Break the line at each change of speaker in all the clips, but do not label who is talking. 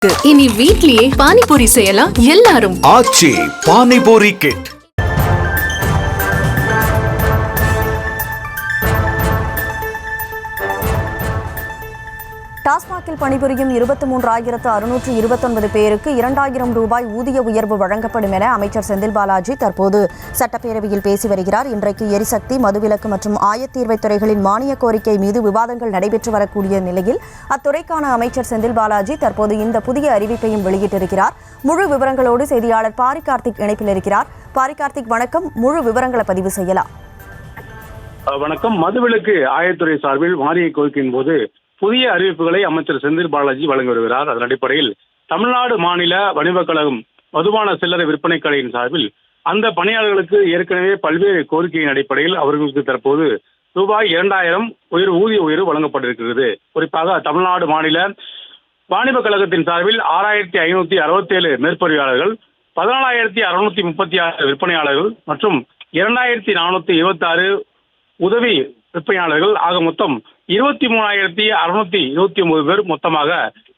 இனி வீட்லயே பானிபூரி செய்யலாம் எல்லாரும்.
ஆச்சி பானிபூரி கிட்.
டாஸ்மாகில் பணிபுரியும் 23,629 பேருக்கு 2,000 ரூபாய் ஊதிய உயர்வு வழங்கப்படும் என அமைச்சர் செந்தில் பாலாஜி தற்போது சட்டப்பேரவையில் பேசி வருகிறார். இன்றைக்கு எரிசக்தி, மதுவிலக்கு மற்றும் ஆயத்தீர்வைத் துறைகளின் மானிய கோரிக்கை மீது விவாதங்கள் நடைபெற்று வரக்கூடிய நிலையில் அத்துறைக்கான அமைச்சர் செந்தில் பாலாஜி தற்போது இந்த புதிய அறிவிப்பையும் வெளியிட்டிருக்கிறார். முழு விவரங்களோடு செய்தியாளர் பாரி கார்த்திக் இணைப்பில் இருக்கிறார். பாரி கார்த்திக், வணக்கம். முழு விவரங்களை பதிவு செய்யலாம்.
வணக்கம். மதுவிலக்கு ஆயத்துறை சார்பில் மானிய கோரிக்கையின் போது புதிய அறிவிப்புகளை அமைச்சர் செந்தில் பாலாஜி வழங்கி வருகிறார். அதன் அடிப்படையில் தமிழ்நாடு மாநில வணிகக் கழகம் மதுபான சில்லறை விற்பனை கடையின் சார்பில் அந்த பணியாளர்களுக்கு ஏற்கனவே பல்வேறு கோரிக்கையின் அடிப்படையில் அவர்களுக்கு தற்போது ரூபாய் 2,000 ஊதிய உயர்வு வழங்கப்பட்டிருக்கிறது. குறிப்பாக தமிழ்நாடு மாநில வாணிப கழகத்தின் சார்பில் 6,567 மேற்பார்வையாளர்கள், 14,636 விற்பனையாளர்கள் மற்றும் 2,426 உதவி விற்பனையாளர்கள் ஆக மொத்தம் 23,629 பேர் மொத்தமாக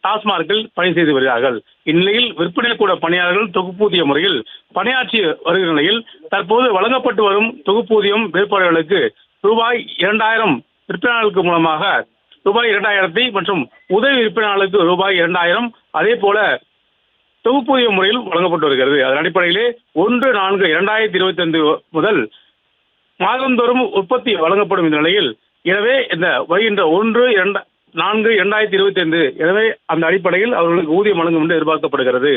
டாஸ்மாகில் பணி செய்து வருகிறார்கள். இந்நிலையில் விற்பனை கூட பணியாளர்கள் தொகுப்பூதிய முறையில் பணியாற்றி வருகிற நிலையில் தற்போது வழங்கப்பட்டு வரும் தொகுப்பூதியம் மேற்பார்வையாளர்களுக்கு ரூபாய் 2,000 விற்பனையாளர்களுக்கு மூலமாக ரூபாய் 2,000 மற்றும் உதவி விற்பனையாளர்களுக்கு ரூபாய் 2,000 அதே போல தொகுப்பூதிய முறையில் வழங்கப்பட்டு வருகிறது. அதன் அடிப்படையிலே 1/4/2025 முதல் மாதந்தோறும் உற்பத்தி வழங்கப்படும் இந்த நிலையில் எனவே இந்த வருகின்ற 1/4/2025 எனவே அந்த அடிப்படையில் அவர்களுக்கு ஊதியம் வழங்கும் என்று எதிர்பார்க்கப்படுகிறது.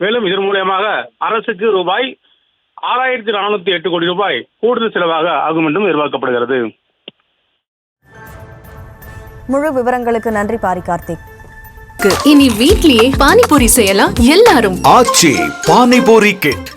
மேலும் இதன் மூலமாக அரசுக்கு ரூபாய் 6,408 கோடி ரூபாய் கூடுதல் செலவாக ஆகும் என்றும் எதிர்பார்க்கப்படுகிறது.
முழு விவரங்களுக்கு நன்றி பாரி கார்த்திக்.
இனி வீட்லயே பானிபூரி செய்யலாம் எல்லாரும்.
ஆச்சி பானிபூரி கிட்.